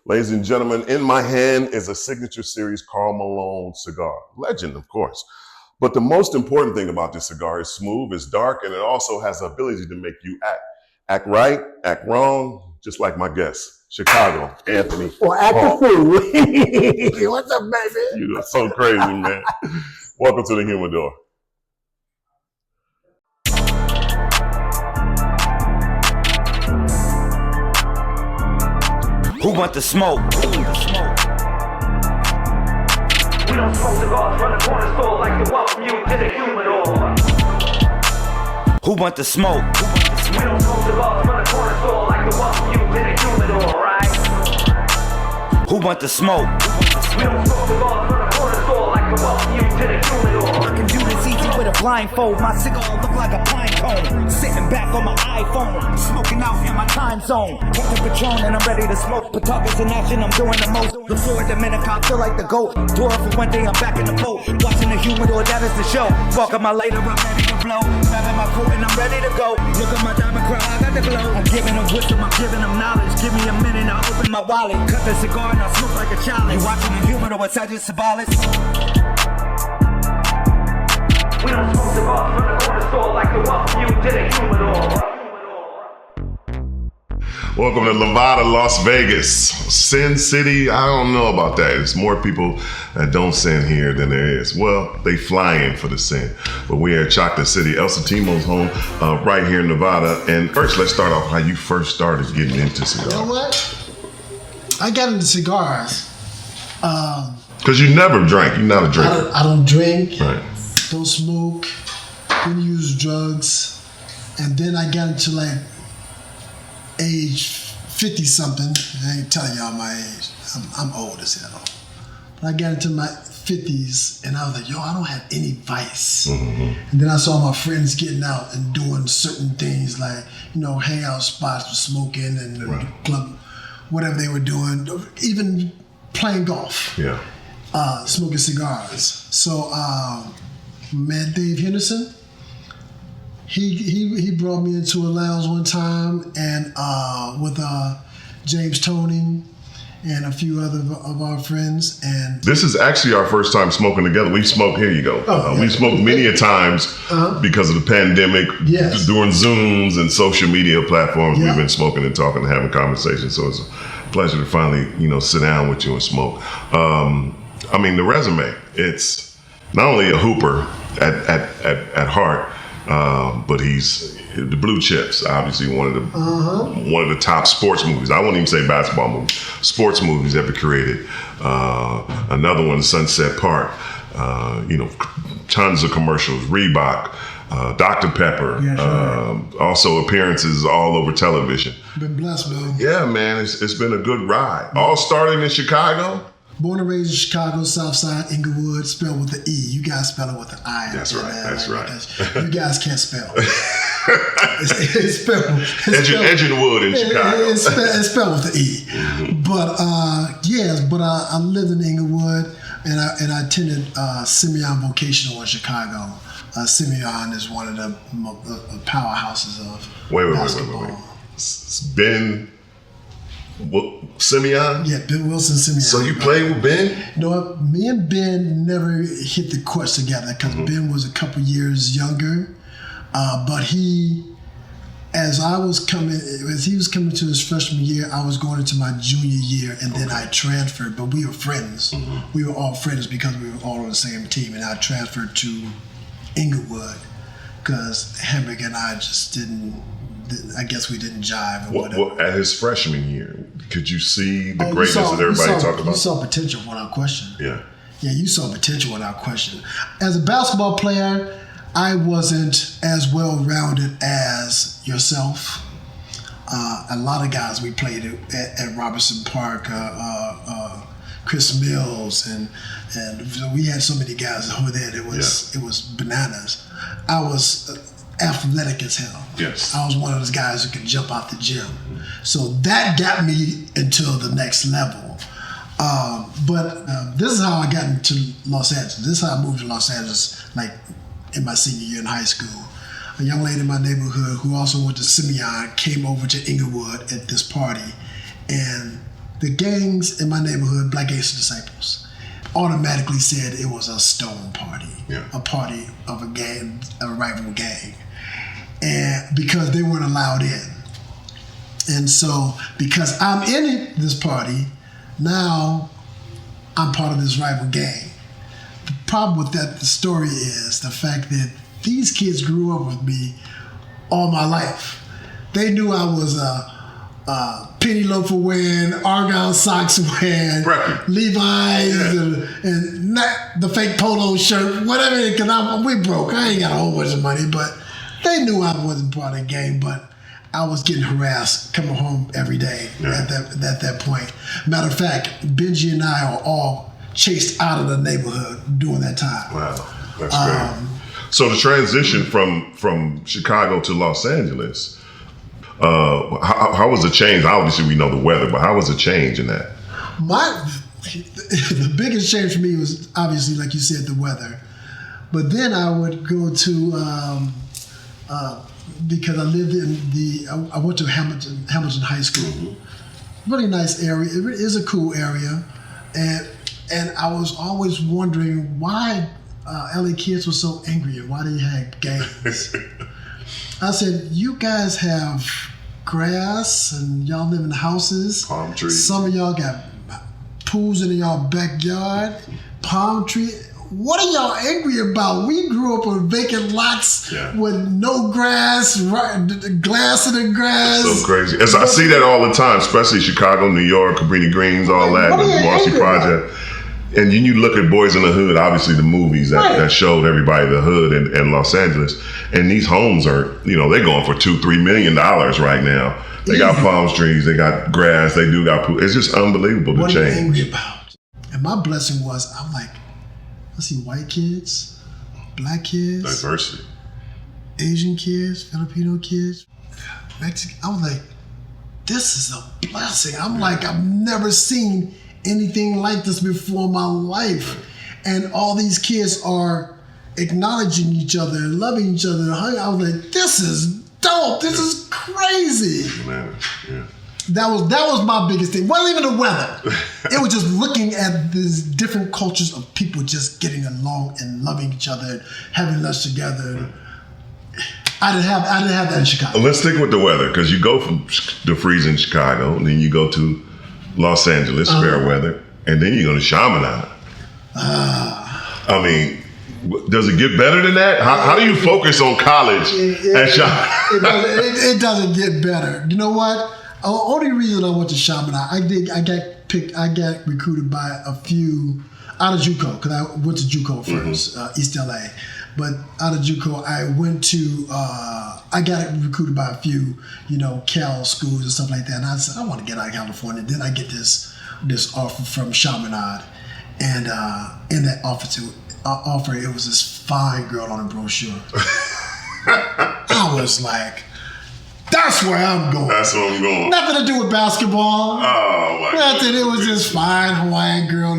Ladies and gentlemen, in my hand is a signature series Karl Malone cigar. Legend, of course. But the most important thing about this cigar is smooth, it's dark, and it also has the ability to make you act. Act right, act wrong, just like my guest, Chicago, Anthony. Or act a fool. What's up, baby? You're so crazy, man. Welcome to the Humidor. Who want the smoke? We don't smoke cigars from the corner store like the welcome you to the humidor. Who want the smoke? We don't smoke cigars from the corner store like the welcome you to the humidor, right? Who want the smoke? We don't smoke cigars from the corner store like the welcome you to the humidor. I can do this easy with a blindfold. My cigar look like a pine cone. Sitting back on my iPhone, smoking out in my time zone. Take the Patron and I'm ready to smoke. Patagas in action, I'm doing the most. The floor Dominican, I feel like the GOAT. Tour for one day, I'm back in the boat. Watching the humidor, that is the show. Walking my later, I'm ready to blow. Grabbing my coat and I'm ready to go. Look at my diamond crown, I got the glow. I'm giving them wisdom, I'm giving them knowledge. Give me a minute, I'll open my wallet. Cut the cigar and I'll smoke like a challenge. You watching the humidor, what's that just symbolic? We don't smoke cigars from the corner store like the welcome you to the humidor. Welcome to Nevada, Las Vegas. Sin City, I don't know about that. There's more people that don't sin here than there is. Well, they fly in for the sin. But we're at Chocolate City. El Satimo's home right here in Nevada. And first, let's start off how you first started getting into cigars. You know what? I got into cigars. Because you never drank. You're not a drinker. I don't drink. Right. Don't smoke. Don't use drugs. And then I got into like age 50 something. I ain't telling y'all my age. I'm old as hell. But I got into my 50s and I was like, yo, I don't have any vice. Mm-hmm. And then I saw my friends getting out and doing certain things like, you know, hangout spots for smoking and right. Club, whatever they were doing, even playing golf. Yeah. Smoking cigars. So, man, Dave Henderson, he brought me into a lounge one time and with James Tony and a few other of our friends. And this is actually our first time smoking together. We've smoked, here you go. Oh, yeah. We've smoked many a times because of the pandemic, yes. Doing Zooms and social media platforms. Yep. We've been smoking and talking and having conversations. So it's a pleasure to finally, sit down with you and smoke. I mean, the resume, it's not only a hooper at heart, but he's the Blue Chips, obviously one of the top sports movies. I won't even say basketball movies, sports movies ever created. Another one, Sunset Park. Tons of commercials, Reebok, Dr. Pepper. Yes, right. Also appearances all over television. Been blessed, man. Yeah, man, it's been a good ride. All starting in Chicago. Born and raised in Chicago, South Side, Inglewood, spelled with the E. You guys spell it with an I. That's right. That's right. You guys can't spell. It's spelled. Edgewood in Chicago. It's spelled with the E. Mm-hmm. But I lived in Inglewood, and I attended Simeon Vocational in Chicago. Simeon is one of the powerhouses of basketball. Wait. It's Ben. Simeon? Yeah, Ben Wilson Simeon. So you played with Ben? No, me and Ben never hit the courts together because Ben was a couple years younger. But he was coming to his freshman year, I was going into my junior year, and then I transferred. But we were friends. Mm-hmm. We were all friends because we were all on the same team, and I transferred to Inglewood because Hamburg and I just didn't. I guess we didn't jive or whatever. At his freshman year, could you see the greatness that everybody talked about? You saw potential without question. Yeah. Yeah, you saw potential without question. As a basketball player, I wasn't as well-rounded as yourself. A lot of guys we played at Robertson Park, Chris Mills, and we had so many guys over there. It was bananas. I was athletic as hell. Yes. I was one of those guys who could jump out the gym. So that got me into the next level. But this is how I got into Los Angeles. This is how I moved to Los Angeles, like in my senior year in high school. A young lady in my neighborhood who also went to Simeon came over to Inglewood at this party, and the gangs in my neighborhood, Black Gangster Disciples, automatically said it was a stone party, a party of a gang, a rival gang, and because they weren't allowed in. And so, because I'm in this party, now I'm part of this rival gang. The problem with that the story is the fact that these kids grew up with me all my life. They knew I was a penny loafer wearing, Argyle socks wearing, Levi's, and not the fake polo shirt, whatever. Because we broke. I ain't got a whole bunch of money, but they knew I wasn't part of the gang. But I was getting harassed coming home every day at that point. Matter of fact, Benji and I are all chased out of the neighborhood during that time. Wow, that's great. So the transition from Chicago to Los Angeles, how was the change? Obviously, we know the weather, but how was the change in that? The biggest change for me was obviously, like you said, the weather. But then I would go to because I lived in I went to Hamilton High School. Really nice area. It really is a cool area, and I was always wondering why LA kids were so angry and why they had gangs. I said, you guys have grass and y'all live in houses. Palm trees. Some of y'all got pools in y'all backyard, palm tree. What are y'all angry about? We grew up on vacant lots with no grass, glass in the grass. So crazy. I see that all the time, especially Chicago, New York, Cabrini Greens, all that, the Marcy Project. And you look at Boys in the Hood, obviously the movies that showed everybody the hood in Los Angeles. And these homes are, they're going for $2-3 million right now. They got palm trees, they got grass, they do got pool. It's just unbelievable what to change. What are you angry about? And my blessing was, I'm like, I see white kids, black kids, diversity, Asian kids, Filipino kids, Mexican. I was like, this is a blessing. I'm like, I've never seen anything like this before in my life. And all these kids are acknowledging each other and loving each other. I was like, this is dope. This is crazy. Man, yeah. That was my biggest thing. Wasn't even the weather. It was just looking at these different cultures of people just getting along and loving each other and having lunch together. I didn't have that in Chicago. Let's stick with the weather, because you go from the freeze in Chicago, and then you go to Los Angeles, fair weather, and then you go to Chaminade. I mean, does it get better than that? How do you focus on college at Chaminade? It doesn't get better. You know what? The only reason I went to Chaminade, I got recruited by a few out of JUCO, because I went to JUCO first, East LA. But out of JUCO, I went to, I got recruited by a few, Cal schools and stuff like that. And I said, I want to get out of California. Then I get this offer from Chaminade. And in that offer, it was this fine girl on a brochure. I was like, that's where I'm going. That's where I'm going. Nothing to do with basketball. Oh, my Nothing. God. It was this fine Hawaiian girl.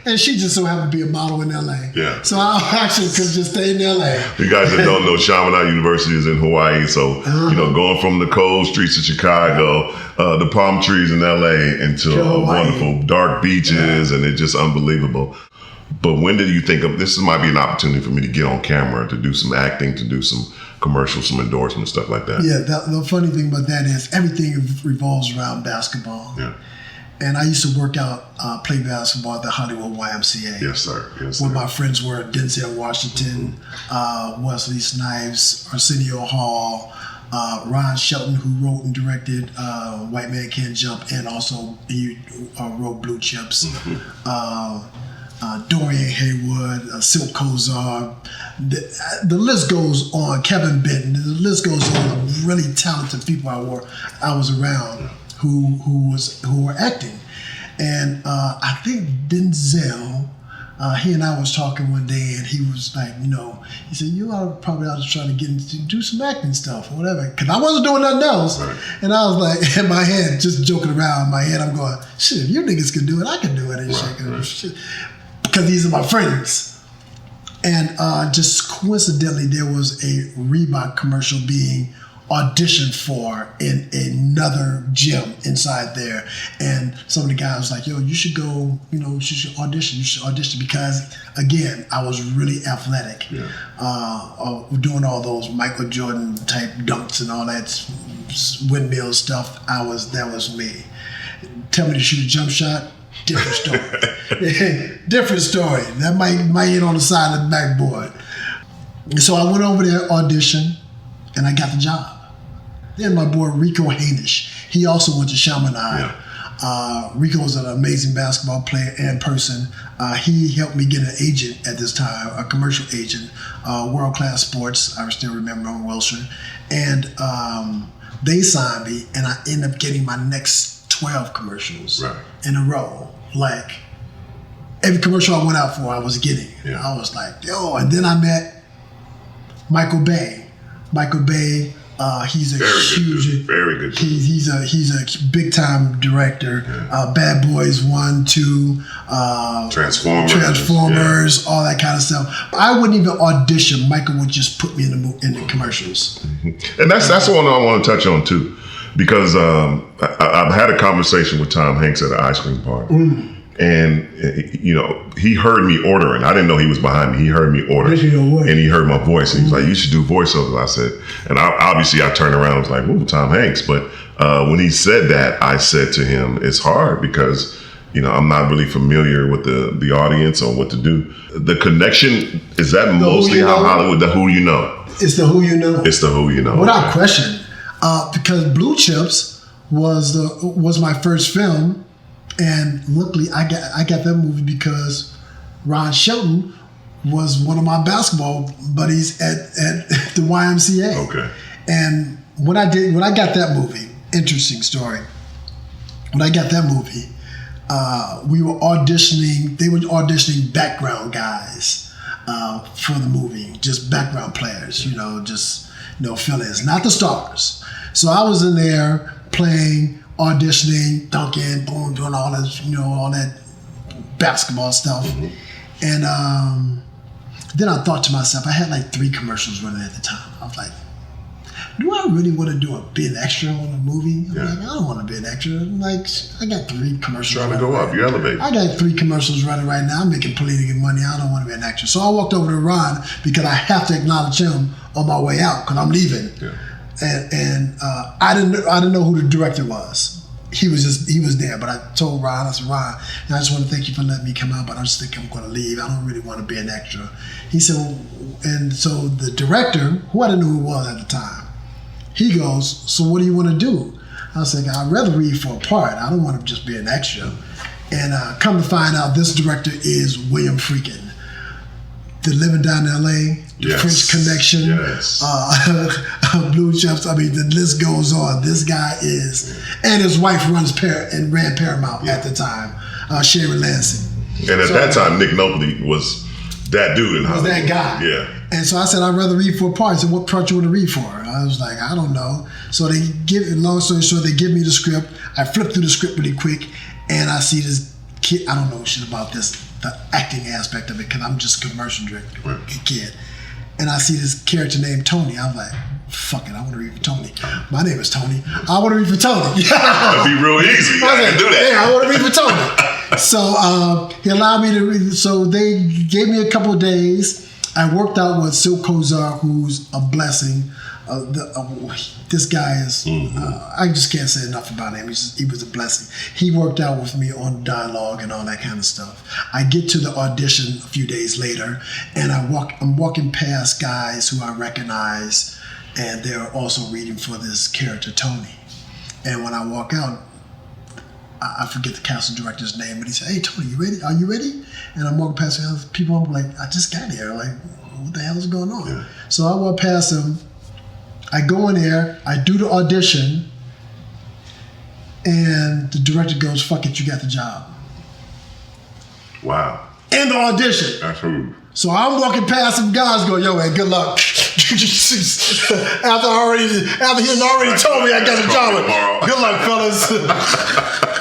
And she just so happened to be a model in LA. Yeah. So I actually could just stay in LA. You guys that don't know, Chaminade University is in Hawaii. So, going from the cold streets of Chicago, the palm trees in LA, into wonderful dark beaches, and it's just unbelievable. But when did you think of this? Might be an opportunity for me to get on camera, to do some acting, to do some commercials, some endorsements, stuff like that. Yeah, the funny thing about that is everything revolves around basketball. Yeah. And I used to work out, play basketball at the Hollywood YMCA. Yes, sir. Yes, where sir. my friends were Denzel Washington, Wesley Snipes, Arsenio Hall, Ron Shelton, who wrote and directed White Man Can't Jump, and also he wrote Blue Chips. Dorian Haywood, Silk Kozar, the list goes on. Kevin Benton, the list goes on of really talented people I was around who were acting, and I think Denzel, he and I was talking one day, and he was like, he said, you probably ought to try to get into do some acting stuff or whatever, because I wasn't doing nothing else. Right. And I was like, in my head, just joking around in my head, I'm going, shit, if you niggas can do it, I can do it, and shit. Because these are my friends. And just coincidentally, there was a Reebok commercial being auditioned for in another gym inside there. And some of the guys was like, yo, you should go, you should audition. You should audition because, again, I was really athletic. Yeah. Doing all those Michael Jordan type dunks and all that windmill stuff. That was me. Tell me to shoot a jump shot. Different story. Different story. That might hit on the side of the backboard. So I went over there, auditioned, and I got the job. Then my boy Rico Hainish, he also went to Chaminade. Yeah. Rico's an amazing basketball player and person. He helped me get an agent at this time, a commercial agent, World Class Sports. I still remember on Wilshire. And they signed me, and I ended up getting my next 12 commercials in a row. Like, every commercial I went out for, I was getting. Yeah. I was like, yo, and then I met Michael Bay. Michael Bay, he's a very good. He's a big time director. Yeah. Bad Boys 1, 2, Transformers, all that kind of stuff. I wouldn't even audition. Michael would just put me in the commercials. Mm-hmm. And that's one I want to touch on too, because I've had a conversation with Tom Hanks at an ice cream party. And, he heard me ordering. I didn't know he was behind me. He heard me ordering. And he heard my voice. And he was like, you should do voiceovers. I said, and I turned around and was like, ooh, Tom Hanks. But when he said that, I said to him, it's hard because, I'm not really familiar with the audience or what to do. The connection, is that mostly how Hollywood, the who you know? It's the who you know. It's the who you know. Without question. Because Blue Chips was my first film. And luckily, I got that movie because Ron Shelton was one of my basketball buddies at the YMCA. Okay. And when I got that movie, interesting story. When I got that movie, we were auditioning. They were auditioning background guys for the movie, just background players. Fill-ins, not the stars. So I was in there playing, auditioning, dunking, boom, doing all this, all that basketball stuff. Mm-hmm. And then I thought to myself, I had like 3 commercials running at the time. I was like, do I really want to be an extra on a movie? I'm like, I don't want to be an extra. Like, I got 3 commercials. Trying to go up, you elevate. I got 3 commercials running right now. I'm making plenty of money. I don't want to be an extra. So I walked over to Ron because I have to acknowledge him on my way out because I'm leaving. Yeah. And I didn't know who the director was. He was there, but I told Ron, I said, Ron, I just want to thank you for letting me come out, but I just think I'm going to leave. I don't really want to be an extra. He said, and so the director, who I didn't know who it was at the time, he goes, so what do you want to do? I was like, I'd rather read for a part. I don't want to just be an extra. And come to find out, this director is William Friedkin. The Living Down in L.A., the French Connection, Blue Chips. I mean, the list goes on. This guy is, and his wife ran Paramount at the time, Sherry Lansing. And at that time, Nick Nolte was that dude in Hollywood. Was that guy. Yeah. And so I said, I'd rather read for a part. He said, what part you want to read for? I was like, I don't know. So long story short, they give me the script. I flip through the script really quick, and I see this kid. I don't know shit about the acting aspect of it, because I'm just a commercial director kid. And I see this character named Tony. I'm like, fuck it, I want to read for Tony. My name is Tony. I want to read for Tony. That'd be real easy. I can do that. Yeah, I want to read for Tony. So he allowed me to read. So they gave me a couple of days. I worked out with Sil Kozar, who's a blessing. This guy is, I just can't say enough about him. He was a blessing. He worked out with me on dialogue and all that kind of stuff. I get to the audition a few days later, and I'm walking past guys who I recognize, and they're also reading for this character, Tony. And when I walk out, I forget the casting director's name, but he said, hey, Tony, you ready? Are you ready? And I'm walking past other people, I'm like, I just got here. Like, what the hell is going on? Yeah. So I walk past them. I go in there, I do the audition, and the director goes, fuck it, you got the job. Wow. In the audition. That's rude. So I'm walking past some guys going, yo, man, good luck. after he already told me I got a job. Good luck, fellas.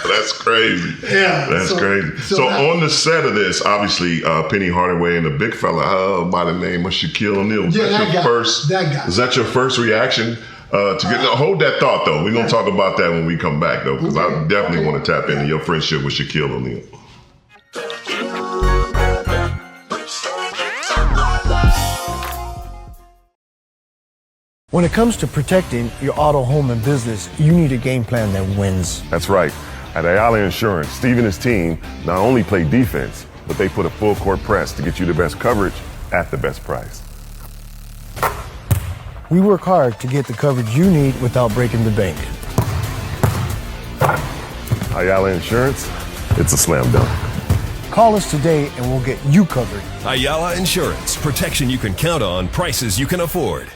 That's crazy. Yeah. That's crazy. So on the set of this, obviously, Penny Hardaway and a big fella by the name of Shaquille O'Neal. That guy. Was that your first reaction Hold that thought though. We're gonna talk about that when we come back though, because I definitely want to tap into your friendship with Shaquille O'Neal. When it comes to protecting your auto, home, and business, you need a game plan that wins. That's right. At Ayala Insurance, Steve and his team not only play defense, but they put a full court press to get you the best coverage at the best price. We work hard to get the coverage you need without breaking the bank. Ayala Insurance, it's a slam dunk. Call us today and we'll get you covered. Ayala Insurance. Protection you can count on, prices you can afford.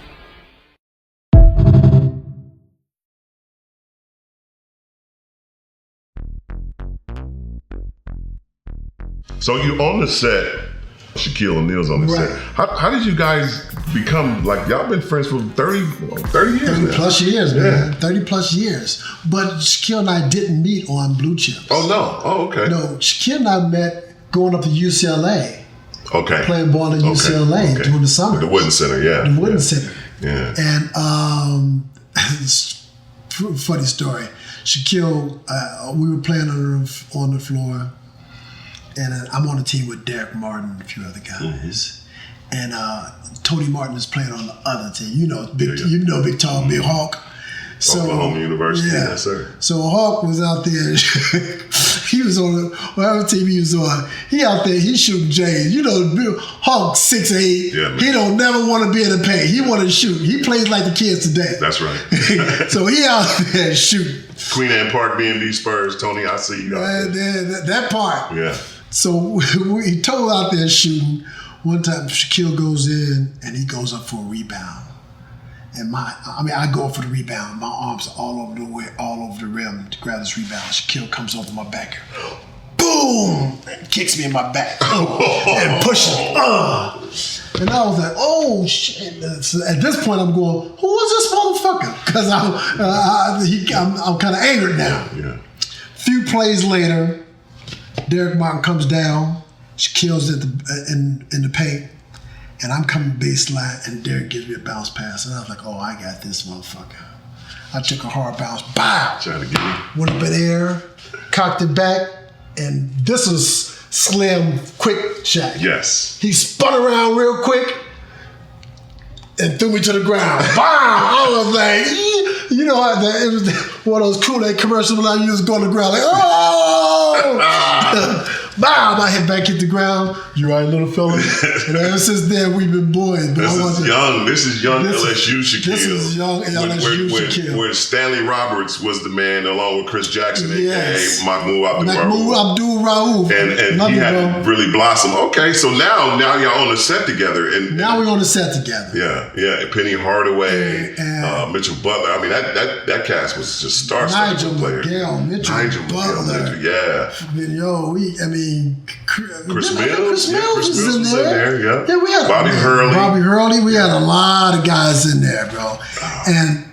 So you on the set, Shaquille O'Neal's on the set. How did you guys become, like, y'all been friends for 30 years 30 now? plus years, man. 30 plus years. But Shaquille and I didn't meet on Blue Chips. Oh, no. Oh, okay. No, Shaquille and I met going up to UCLA. Okay. Playing ball at UCLA during the summer. The Wooden Center, yeah. The Wooden Center. Yeah. And it's a funny story. Shaquille, we were playing on the floor, and I'm on a team with Derek Martin and a few other guys. And Tony Martin is playing on the other team. You know, big tall, big Hawk. So, Oklahoma University, yes, sir. So Hawk was out there. He was on whatever team he was on. He out there, he shooting J's. You know, Hawk 6'8". Yeah, he don't never want to be in the paint. He want to shoot. He plays like the kids today. That's right. So he out there shooting. Queen Anne Park, B&B Spurs. Tony, I see you out there. That part. Yeah. So he told out there shooting. One time Shaquille goes in and he goes up for a rebound. And I go up for the rebound. My arms are all over the rim to grab this rebound. Shaquille comes over my back. Boom! And kicks me in my back. And pushes me. And I was like, oh shit. So at this point I'm going, who is this motherfucker? Because I'm kind of angered now. Yeah. Few plays later, Derek Martin comes down. Shaquille's in the paint. And I'm coming baseline, and Derek gives me a bounce pass. And I was like, oh, I got this motherfucker. I took a hard bounce. Bow! Trying to get me. Went up in the air, cocked it back, and this was slim, quick Shaq. Yes. He spun around real quick and threw me to the ground. Bow! I was like, you know, it was one of those Kool-Aid commercials when I used to go on the ground, like, oh! Bow! My head back hit the ground. You right, little fella? And ever since then, we've been boys. But This is young LSU Shaquille. This is young LSU Shaquille. When Stanley Roberts was the man, along with Chris Jackson, yes. aka Mahmoud Abdul Raouf. And he had really blossomed. Okay, so now y'all on the set together. And now we're on the set together. Yeah. Penny Hardaway, Mitchell Butler. I mean, that cast was just star-studded players. Nigel McGill, Butler. Yeah. Chris Mills. Chris Mills was in there. Yeah. Yeah, we had Bobby Hurley. We had a lot of guys in there, bro. And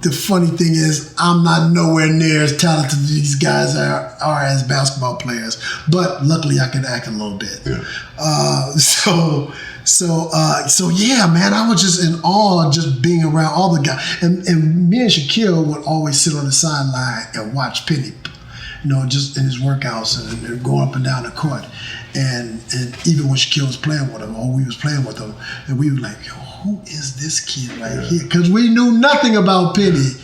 the funny thing is, I'm not nowhere near as talented as these guys are as basketball players. But luckily, I can act a little bit. Yeah. So yeah, man, I was just in awe just being around all the guys. And me and Shaquille would always sit on the sideline and watch Penny, you know, just in his workouts and go up and down the court. And even when Shaquille was playing with him, or we was playing with him, and we were like, yo, who is this kid right here? Because we knew nothing about Penny,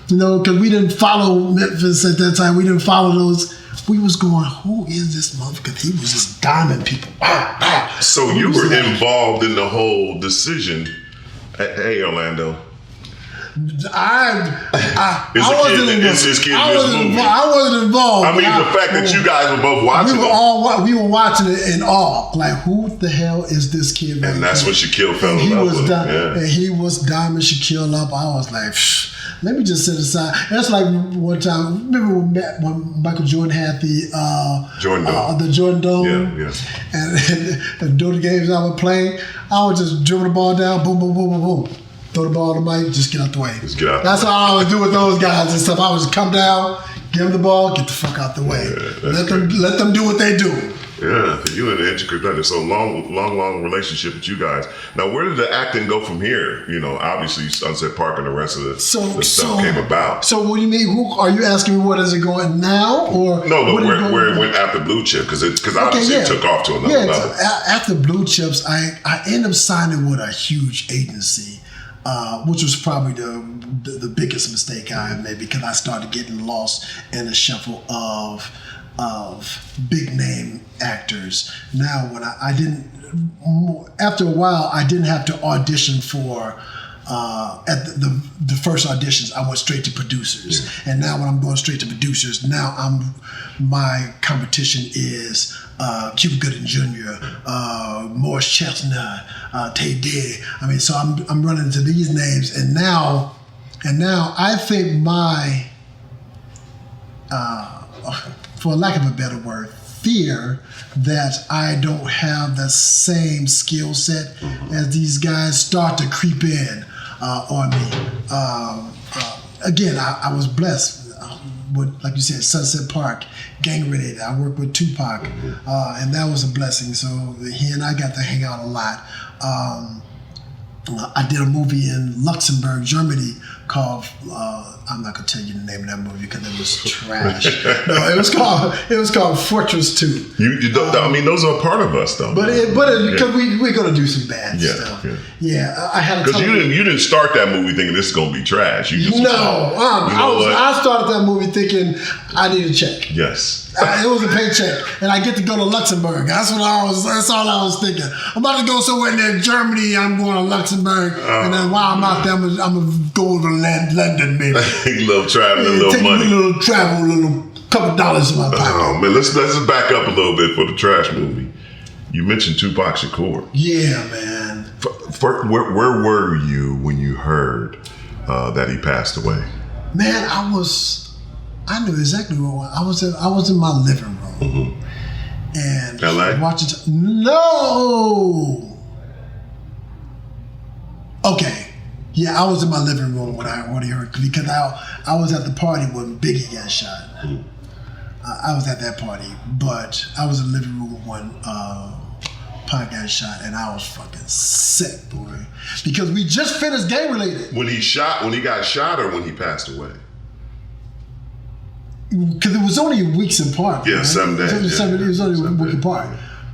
you know, because we didn't follow Memphis at that time. We didn't follow those. We was going, who is this motherfucker? He was just diming people. So you were involved in the whole decision. Hey, Orlando. I wasn't involved. I mean, the fact that you guys were both watching we were watching it in awe. Like, who the hell is this kid? And that's when Shaquille fell in love with him. And he was diming Shaquille up. I was like, let me just sit aside. That's like one time. Remember when Michael Jordan had the Jordan Dome? Yeah. And during the games I would play, I would just dribble the ball down, boom, boom, boom, boom, boom. Throw the ball to Mike, just get out the way. That's what I would do with those guys and stuff. I would just come down, give them the ball, get the fuck out the way. Let them do what they do. Yeah, you and the intricate planet. So long relationship with you guys. Now, where did the acting go from here? You know, obviously Sunset Park and the rest of the stuff came about. So what do you mean? Are you asking me what is it going now, or no? But where it went after Blue Chip? Because obviously it took off to another level. After Blue Chips, I ended up signing with a huge agency, which was probably the biggest mistake I had made, because I started getting lost in the shuffle of big name actors. Now, when I didn't, after a while, I didn't have to audition for. At the first auditions, I went straight to producers, and now when I'm going straight to producers, now my competition is Cuba Gooding Jr., Morris Chestnut, Tay Diggs. I mean, so I'm running into these names, and now I think my for lack of a better word, fear that I don't have the same skill set as these guys start to creep in on me. Again, I was blessed with, like you said, Sunset Park, gang related. I worked with Tupac, and that was a blessing. So he and I got to hang out a lot. I did a movie in Luxembourg, Germany, called I'm not gonna tell you the name of that movie because it was trash. No, it was called Fortress 2. I mean, those are a part of us, though. But because we're gonna do some bad stuff. Yeah, I had because you didn't start that movie thinking this is gonna be trash. You just I started that movie thinking I need a check. Yes. It was a paycheck, and I get to go to Luxembourg. That's all I was thinking. I'm about to go somewhere near Germany. I'm going to Luxembourg, and then while I'm out there, I'm gonna go to London, maybe. A little travel, a little money, a little travel, a little couple dollars in my pocket. Oh man, let's just back up a little bit for the trash movie. You mentioned Tupac Shakur. Yeah, man. Where were you when you heard that he passed away? Man, I knew exactly where I was. I was in my living room, and LA? watching. No. Okay. Yeah, I was in my living room when I heard, because I was at the party when Biggie got shot. I was at that party, but I was in the living room when Pac got shot, and I was fucking sick, boy, because we just finished Gang Related. When he got shot, or when he passed away? Because it was only weeks apart. Yeah, right? 7 days. It was only a week apart.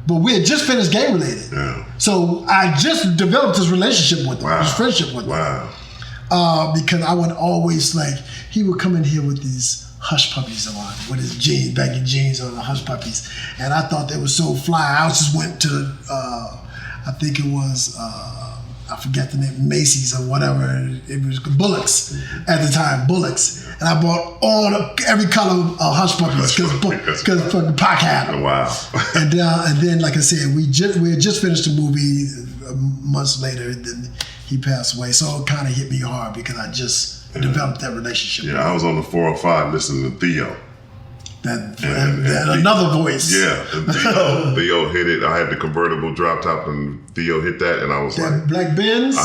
But we had just finished Gang Related. Yeah. So I just developed this relationship with him, this friendship with him. Wow. Because I would always, he would come in here with these hush puppies on, with his jeans, baggy jeans on, the hush puppies. And I thought they were so fly. I just went to, I think it was, I forget the name, Macy's or whatever. It was Bullocks at the time, Bullocks. And I bought every color of hush puppies because fucking Pac had them. Wow. and then, like I said, we had just finished the movie months later. Then he passed away, so it kind of hit me hard because I just developed that relationship. Yeah, I was on the 405 listening to Theo. That another voice. Yeah, and Theo hit it. I had the convertible drop top, and Theo hit that, and I was like, Black Benz?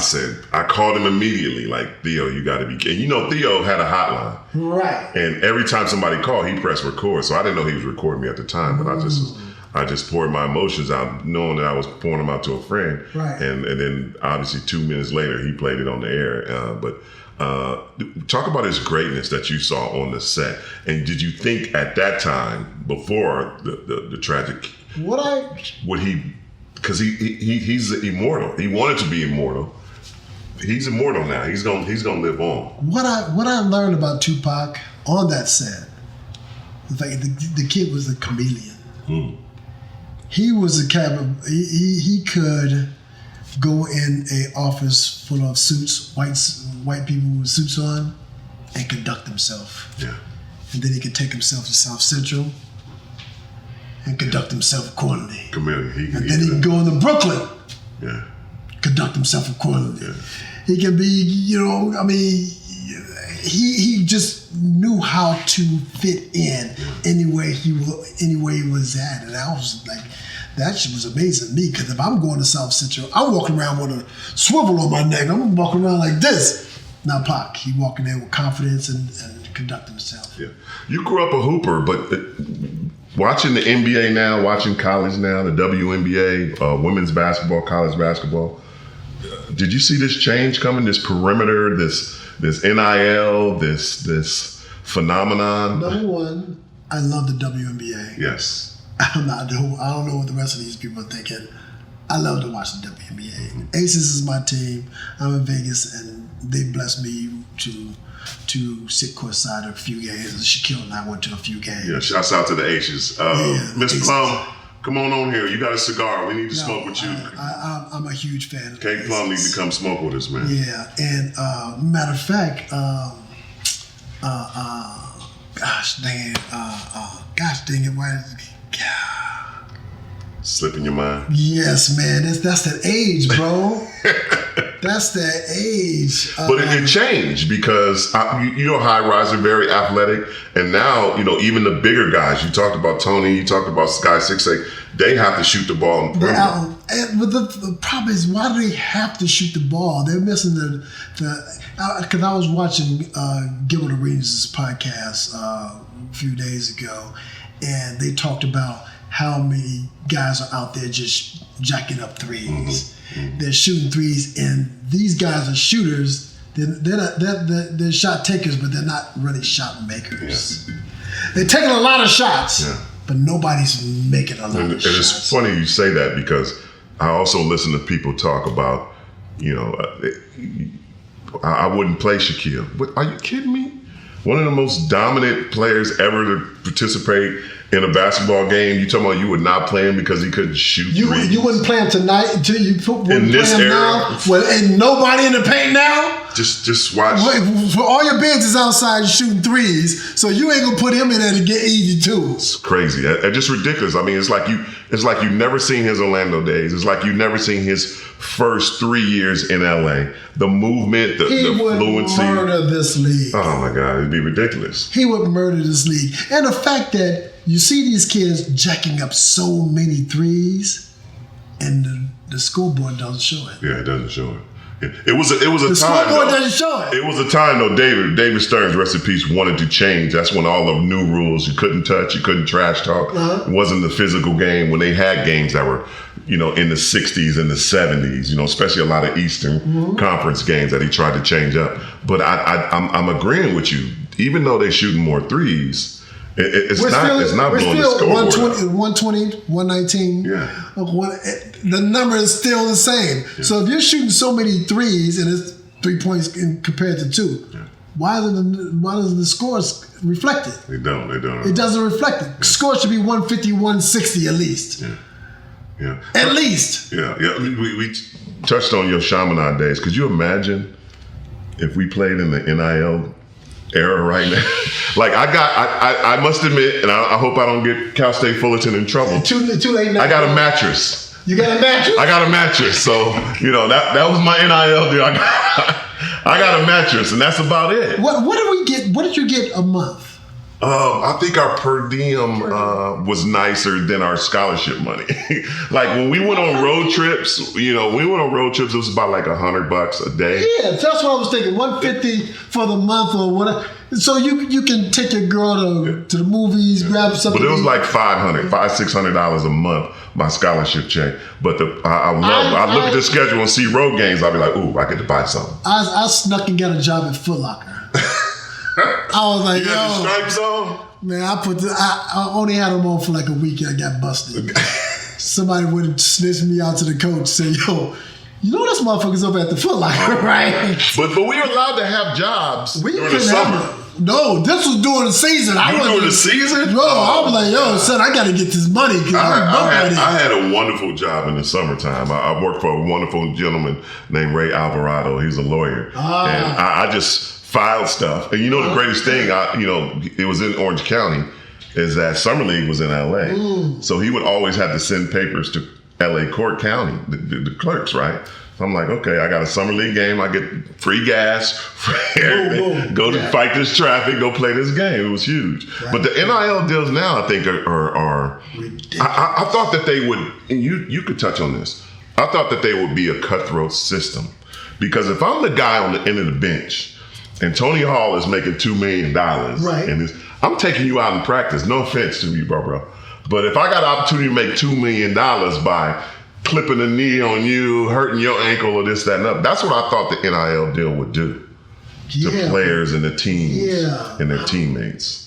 I called him immediately, like, Theo, you got to be kidding. You know, Theo had a hotline. Right. And every time somebody called, he pressed record. So I didn't know he was recording me at the time, but I just poured my emotions out, knowing that I was pouring them out to a friend. Right. And then obviously 2 minutes later, he played it on the air. But talk about his greatness that you saw on the set. And did you think at that time, before the tragic, because he's immortal. He wanted to be immortal. He's immortal now. He's gonna live on. What I learned about Tupac on that set, the kid was a chameleon. He was a he could go in a office full of suits, white people with suits on, and conduct himself. Yeah. And then he could take himself to South Central and conduct himself accordingly. Chameleon. And then he can go into Brooklyn. Yeah. Conduct himself accordingly. Yeah. He can be, he just knew how to fit in anywhere he was at, and I was like, that shit was amazing to me, because if I'm going to South Central, I'm walking around with a swivel on my neck. I'm walking around like this. Now Pac, he walking in with confidence and conducting himself. Yeah, you grew up a hooper, but watching the NBA now, watching college now, the WNBA, women's basketball, college basketball. Did you see this change coming? This perimeter, this NIL, this phenomenon. Number one, I love the WNBA. Yes. I don't know what the rest of these people are thinking. I love to watch the WNBA. Aces is my team. I'm in Vegas, and they blessed me to sit courtside a few games. Shaquille and I went to a few games. Yeah, shouts out to the Aces. Miss Aces. Plum, come on here. You got a cigar. We need to smoke with you. I'm a huge fan of Kate the Plum Aces. needs to come smoke with us, man. Yeah, and matter of fact, gosh dang it, why? Slipping your mind. Yes, man, that's that age, bro. That's that age. But it changed because high rise are very athletic, and now even the bigger guys. You talked about Tony. You talked about Sky 6'8". They have to shoot the ball. But the problem is, why do they have to shoot the ball? They're missing because I was watching Gilbert Arenas' podcast a few days ago, and they talked about how many guys are out there just jacking up threes. Mm-hmm. They're shooting threes, and these guys are shooters. They're shot takers, but they're not really shot makers. Yeah. They're taking a lot of shots, but nobody's making a lot of shots. And it's funny you say that because I also listen to people talk about, I wouldn't play Shaquille. But are you kidding me? One of the most dominant players ever to participate in a basketball game. You talking about you would not play him because he couldn't shoot threes? You wouldn't play him tonight until you in this era now. Ain't nobody in the paint now. Just watch. For all your bigs is outside shooting threes, so you ain't gonna put him in there to get easy too. It's crazy. It's just ridiculous. I mean, it's like you never seen his Orlando days. It's like you never seen his first 3 years in LA. The movement, the fluency. He would murder this league. Oh my God, it'd be ridiculous. He would murder this league, and the fact that you see these kids jacking up so many threes, and the scoreboard doesn't show it. Yeah, it doesn't show it. It was a the time. The scoreboard doesn't show it. It was a time though. David Stearns, rest in peace, wanted to change. That's when all the new rules: you couldn't touch, you couldn't trash talk. It wasn't the physical game. When they had games that were, in the '60s and the '70s, especially a lot of Eastern Conference games that he tried to change up. But I'm agreeing with you. Even though they're shooting more threes. It's not blowing the scoreboard. 120, 119. Yeah. The number is still the same. Yeah. So if you're shooting so many threes and it's 3 points compared to 2, why does the scores reflect it? They don't. It doesn't reflect it. Score should be 150, 160 at least. Yeah. At least. Yeah. We touched on your Chaminade days. Could you imagine if we played in the NIL era right now? Like I must admit, and I hope I don't get Cal State Fullerton in trouble. Too late now. I got a mattress. You got a mattress? I got a mattress. So, that was my NIL deal. I got a mattress, and that's about it. What did we get? What did you get a month? I think our per diem was nicer than our scholarship money. Like when we went on road trips, it was about like $100 a day. Yeah, that's what I was thinking. $150 for the month or whatever. So you can take your girl to the movies, grab something. But it was like $600 a month, my scholarship check. But I look at the schedule and see road games. I'll be like, ooh, I get to buy something. I snuck and got a job at Foot Locker. I was like, you got the stripes on? Man, I only had them on for like a week and I got busted. Somebody would have snitched me out to the coach and said, yo, this motherfucker's over at the Foot Locker, right? But we were allowed to have jobs during the summer. No, this was during the season. During the season? Bro, I was like, yo, son, I got to get this money. I had a wonderful job in the summertime. I worked for a wonderful gentleman named Ray Alvarado. He's a lawyer. And I just filed stuff. And the greatest thing, it was in Orange County, is that Summer League was in LA. So he would always have to send papers to LA Court County, the clerks, right? So I'm like, okay, I got a Summer League game. I get free gas, free everything. Go to fight this traffic, go play this game. It was huge. Right. But the NIL deals now, I think, are I thought that they would, and you could touch on this. I thought that they would be a cutthroat system. Because if I'm the guy on the end of the bench, and Tony Hall is making $2 million, right? And I'm taking you out in practice. No offense to you, bro. But if I got an opportunity to make $2 million by clipping a knee on you, hurting your ankle or this, that, and that, that's what I thought the NIL deal would do to players and the teams and their teammates.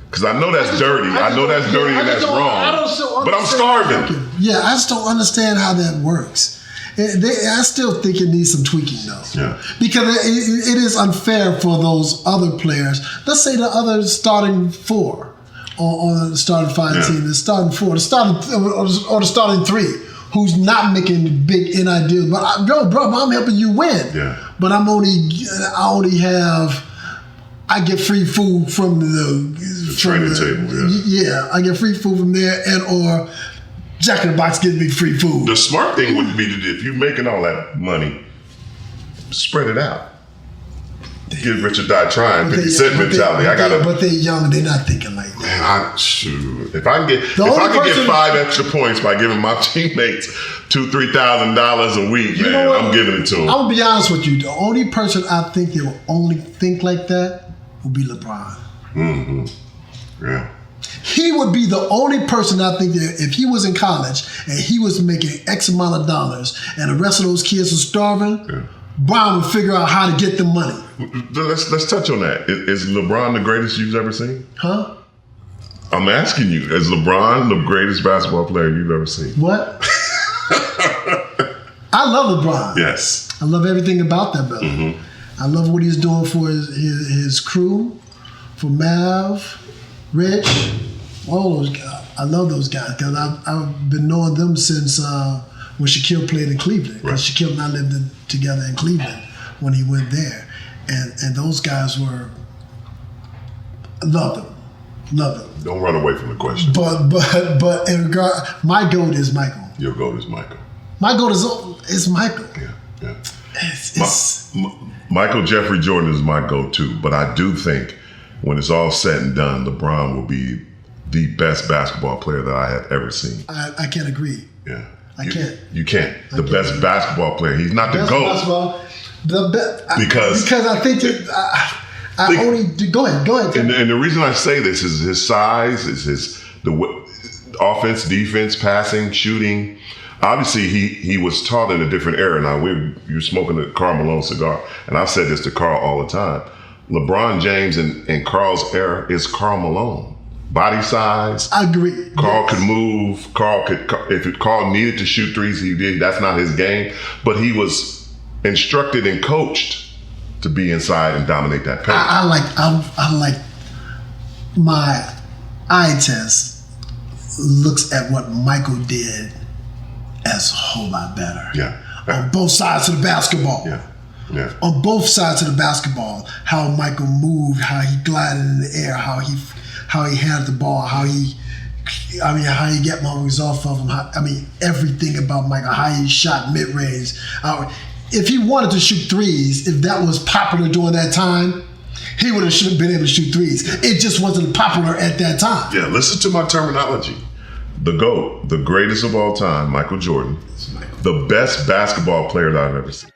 Because I know that's dirty. I know that's dirty and that's wrong. But I'm starving. Yeah, I just don't understand how that works. I still think it needs some tweaking though. Yeah. Because it is unfair for those other players. Let's say the other starting 4 on the starting 5 team, the starting 4, or the starting 3, who's not making big NIL deals. But I'm helping you win. Yeah. But I get free food from the training table. Yeah, I get free food from there, and or Jack in the Box gives me free food. The smart thing would be to, if you're making all that money, spread it out. Give Richard Die Trying 50 Cent mentality. But they're young. They're not thinking like that. Man, if I can get 5 extra points by giving my teammates $2,000-$3,000 a week, man, I'm giving it to them. I'm gonna be honest with you. The only person I think that will only think like that will be LeBron. Mm-hmm. Yeah. He would be the only person I think that if he was in college and he was making X amount of dollars and the rest of those kids were starving, Brown would figure out how to get the money. Let's touch on that. Is LeBron the greatest you've ever seen? Huh? I'm asking you, is LeBron the greatest basketball player you've ever seen? What? I love LeBron. Yes. I love everything about that brother. Mm-hmm. I love what he's doing for his crew, for Mav, Rich, all those guys. I love those guys because I've been knowing them since when Shaquille played in Cleveland. Because Shaquille and I lived together in Cleveland when he went there. And those guys were, loved them. Don't run away from the question. But in regard, my GOAT is Michael. Your GOAT is Michael. My GOAT is Michael. Yeah. It's Michael Jeffrey Jordan is my GOAT too, but I do think when it's all said and done, LeBron will be the best basketball player that I have ever seen. I can't agree. Yeah. I can't. You can't. The best basketball player. He's not the GOAT. Because I think that go ahead. And the reason I say this is his size, is the offense, defense, passing, shooting. Obviously, he was taught in a different era. Now you're smoking a Karl Malone cigar, and I said this to Karl all the time. LeBron James in Karl's era is Karl Malone. Body size. I agree. Karl could move. If Karl needed to shoot threes, he did. That's not his game. But he was instructed and coached to be inside and dominate that paint. I like my eye test looks at what Michael did as a whole lot better. Yeah. On both sides of the basketball. Yeah. On both sides of the basketball, how Michael moved, how he glided in the air, how he had the ball, how he get moments off of him. Everything about Michael, how he shot mid-range. If he wanted to shoot threes, if that was popular during that time, he would have been able to shoot threes. It just wasn't popular at that time. Yeah, listen to my terminology. The GOAT, the greatest of all time, Michael Jordan, the best basketball player that I've ever seen.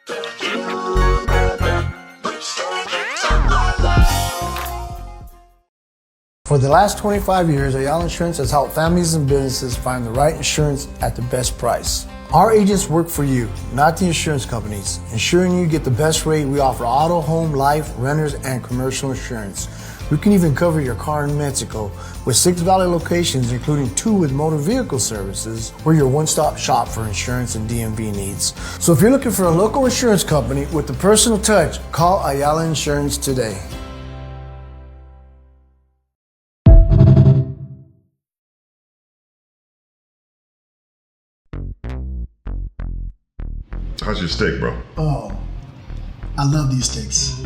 For the last 25 years, Ayala Insurance has helped families and businesses find the right insurance at the best price. Our agents work for you, not the insurance companies, ensuring you get the best rate. We offer auto, home, life, renters, and commercial insurance. We can even cover your car in Mexico with 6 Valley locations, including 2 with motor vehicle services. We're your one-stop shop for insurance and DMV needs. So if you're looking for a local insurance company with the personal touch, call Ayala Insurance today. How's your steak, bro? Oh, I love these steaks.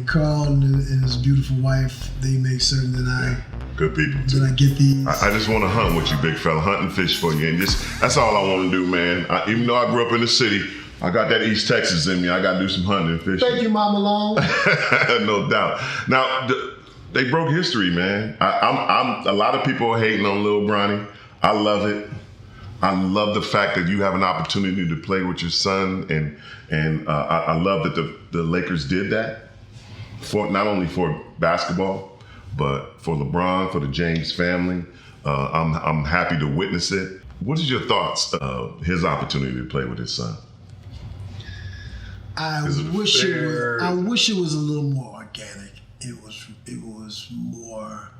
Carl and his beautiful wife, they make certain that good people too. That I get these. I just want to hunt with you, big fella, hunt and fish for you, and that's all I want to do, man. Even though I grew up in the city, I got that East Texas in me. I got to do some hunting and fishing. Thank you, Mama Long. No doubt. Now, they broke history, man. A lot of people are hating on Lil Bronny. I love it. I love the fact that you have an opportunity to play with your son, and I love that the Lakers did that, for not only for basketball, but for LeBron, for the James family. I'm happy to witness it. What is your thoughts of his opportunity to play with his son? I wish it was a little more organic. It was more.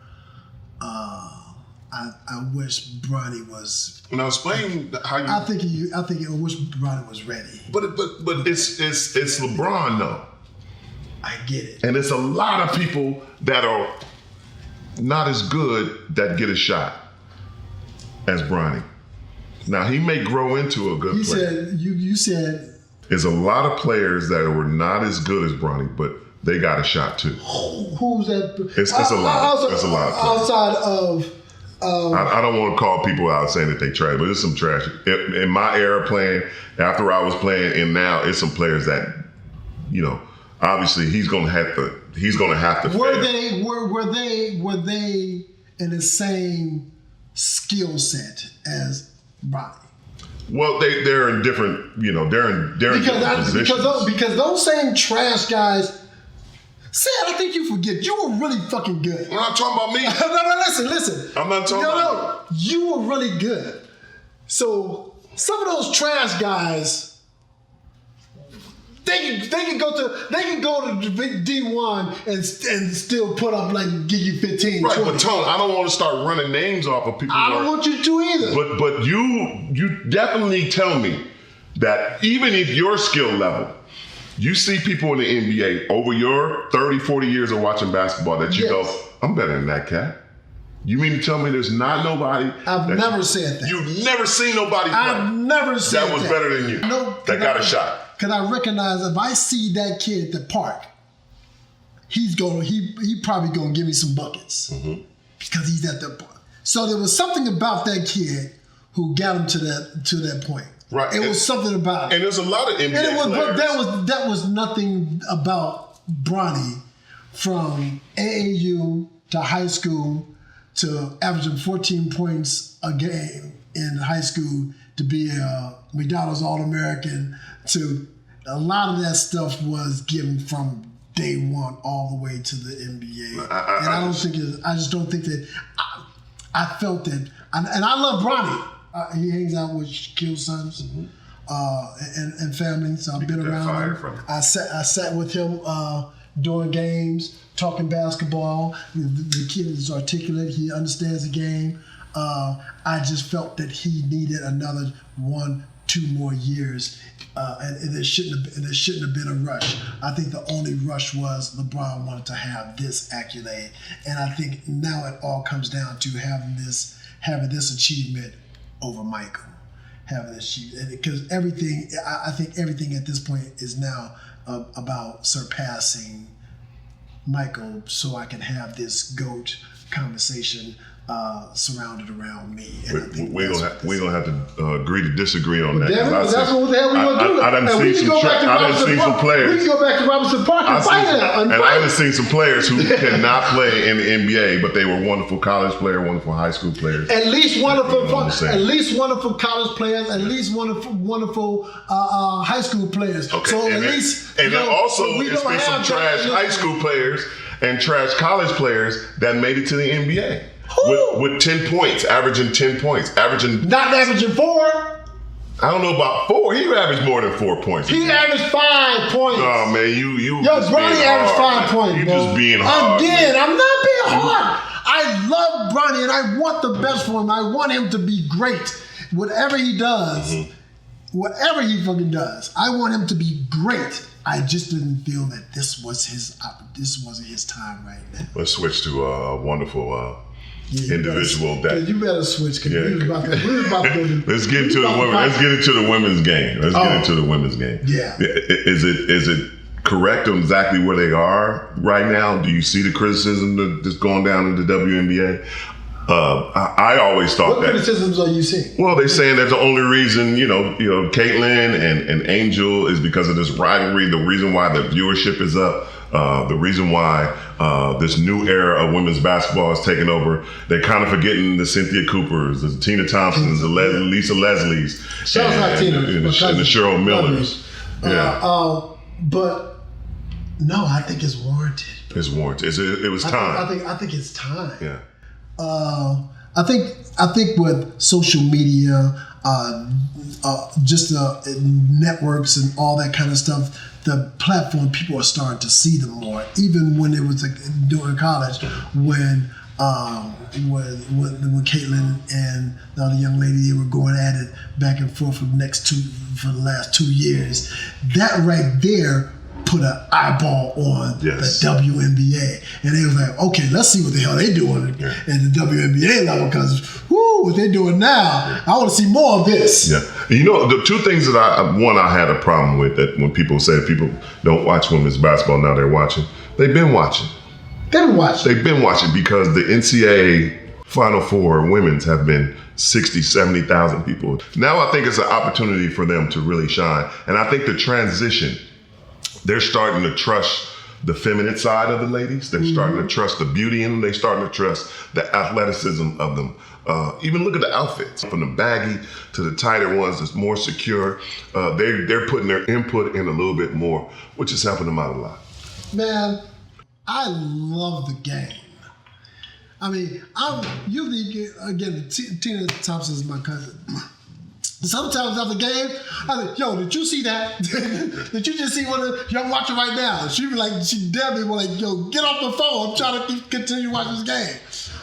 I wish Bronny was. Now explain how you. I wish Bronny was ready. But it's LeBron though. I get it. And it's a lot of people that are not as good that get a shot as Bronny. Now he may grow into a good player. You said. There's a lot of players that were not as good as Bronny, but they got a shot too. Who's that? It's a lot. It's a lot of players. Outside of. I don't want to call people out saying that they trash, but there's some trash. In my era playing, after I was playing, and now it's some players that, obviously he's gonna have to. Were fail. they in the same skill set as Bronny? Well, they're in different. They're in different positions. Because those same trash guys. Sid, I think you forget. You were really fucking good. I'm not talking about me. No, listen. I'm not talking about you were really good. So some of those trash guys, they can go to D1 and still put up give you 15. Right, 20. but Tone, I don't want to start running names off of people. I don't want you to either. But you definitely tell me that even at your skill level, you see people in the NBA over your 30, 40 years of watching basketball that you go, I'm better than that cat. You mean to tell me there's not nobody? I've never said that. You've never seen nobody play. I've never said that. That was better than you. No, that got a shot. Because I recognize if I see that kid at the park, he probably gonna give me some buckets. Mm-hmm. Because he's at the park. So there was something about that kid who got him to that point. Right. It was something about it. And there's a lot of NBA players. But that was nothing about Bronny from AAU to high school to averaging 14 points a game in high school to be a McDonald's All-American to a lot of that stuff was given from day one all the way to the NBA. I just don't think that I felt that. And I love Bronny. He hangs out with Shaquille's sons and family, so I've been around him. I sat with him during games, talking basketball. The kid is articulate. He understands the game. I just felt that he needed another 1-2 more years, and there shouldn't have been a rush. I think the only rush was LeBron wanted to have this accolade, and I think now it all comes down to having this achievement over Michael, because everything. I think everything at this point is now about surpassing Michael, so I can have this GOAT conversation surrounded around me. And we're gonna have to agree to disagree on that. That's what the hell we're gonna do. I done seen some players. We can go back to Robinson Park and fight it out. And I done seen some players who cannot play in the NBA, but they were wonderful college players, wonderful high school players. At least wonderful college players. At least wonderful high school players. Okay. So then also it's been some trash high school players and trash college players that made it to the NBA. With 10 points, averaging 10 points, not averaging 4. I don't know about 4. He averaged more than 4 points. He averaged 5 points. Oh man, you. Bronny averaged 5 points. You just being hard. Again, I'm not being hard. I love Bronny and I want the best for him. I want him to be great. Whatever he does, whatever he fucking does, I want him to be great. I just didn't feel that this wasn't his time right now. Let's switch to a wonderful. Individual that you better switch because we was about to go to, let's get into the women. Let's get into the women's game. Yeah. Is it correct on exactly where they are right now? Do you see the criticism that's going down in the WNBA? I always thought what criticisms are you seeing? Well, they're saying that the only reason, Caitlin and Angel is because of this rivalry. The reason why the viewership is up. The reason why this new era of women's basketball is taking over, they're kind of forgetting the Cynthia Coopers, the Tina Thompsons, the Lisa Leslies, and the Cheryl Millers. But no, I think it's warranted. It's warranted. It was time. I think it's time. Yeah. I think with social media, just the networks and all that kind of stuff, the platform, people are starting to see them more. Even when it was during college, when Caitlin and the other young lady, they were going at it back and forth for the last 2 years. That right there put an eyeball on the WNBA, and they was like, okay, let's see what the hell they doing at the WNBA level, because what they're doing now, I want to see more of this. Yeah, you know, the two things that I had a problem with, that when people say people don't watch women's basketball, now they're watching. They've been watching. They've been watching because the NCAA Final Four women's have been 60, 70,000 people. Now I think it's an opportunity for them to really shine. And I think the transition, they're starting to trust the feminine side of the ladies. They're starting to trust the beauty in them. They're starting to trust the athleticism of them. Even look at the outfits, from the baggy to the tighter ones that's more secure. They're putting their input in a little bit more, which is helping them out a lot. Man, I love the game. I mean, I'm usually, again, Tina Thompson is my cousin. Sometimes after the game, I like, yo, did you see that? Did you just see what I'm watching right now? She be like, she definitely was like, yo, get off the phone. I'm trying to continue watching this game.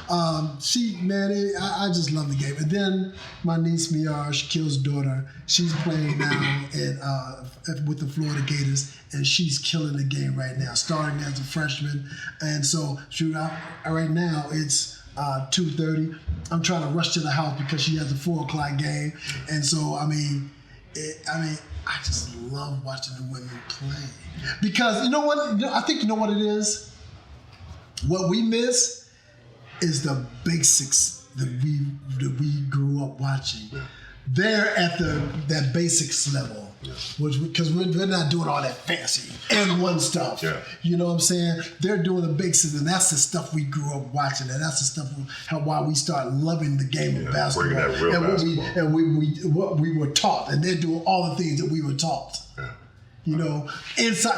I just love the game. And then my niece Miara, Shaquille's daughter, she's playing now with the Florida Gators, and she's killing the game right now, starting as a freshman. And so right now it's 2:30. I'm trying to rush to the house because she has a 4 o'clock game. And so, I just love watching the women play. Because you know what? I think you know what it is? What we miss is the basics that we grew up watching. They're at that basics level, because we're not doing all that fancy N1 stuff. Yeah. You know what I'm saying? They're doing the basics, and that's the stuff we grew up watching, and that's the stuff why we start loving the game of basketball. Bringing that real basketball. What we were taught, and they're doing all the things that we were taught. Yeah. You know,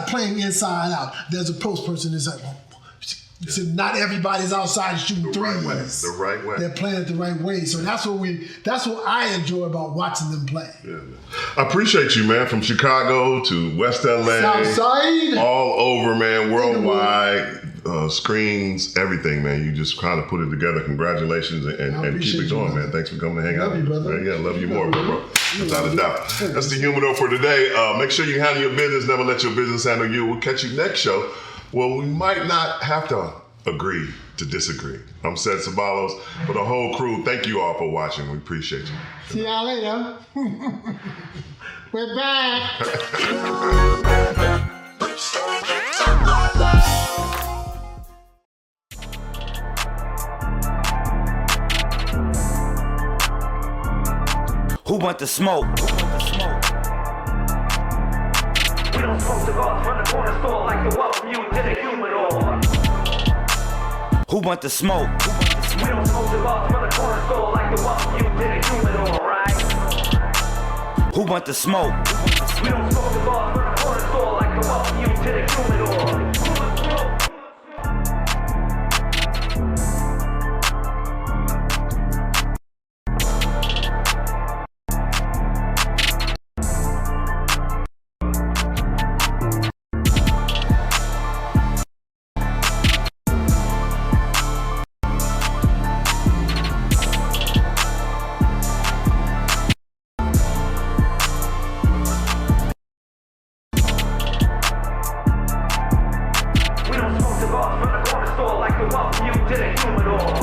playing inside out. There's a post person that's like, so not everybody's outside shooting threes. The right way. They're playing it the right way. So that's what I enjoy about watching them play. Yeah. I appreciate you, man. From Chicago to West LA. Southside. All over, man. Worldwide. Screens, everything, man. You just kind of put it together. Congratulations, and keep it going, man. Thanks for coming to hang out. Love you, brother. Yeah, love you more, bro. Without a doubt. That's the HUMIDOR for today. Make sure you handle your business. Never let your business handle you. We'll catch you next show. Well, we might not have to agree to disagree. I'm Seth Sabalos. For the whole crew, thank you all for watching. We appreciate you. See y'all later. We're back. Who want the smoke? We don't smoke cigars from the corner store like to welcome you to the HUMIDOR. Who want the smoke? We don't smoke cigars from the corner store like to welcome you to the HUMIDOR, right? Who want the smoke? We don't smoke cigars from the corner store like to welcome you to the HUMIDOR. We don't smoke cigars from the corner store like to welcome you to the HUMIDOR.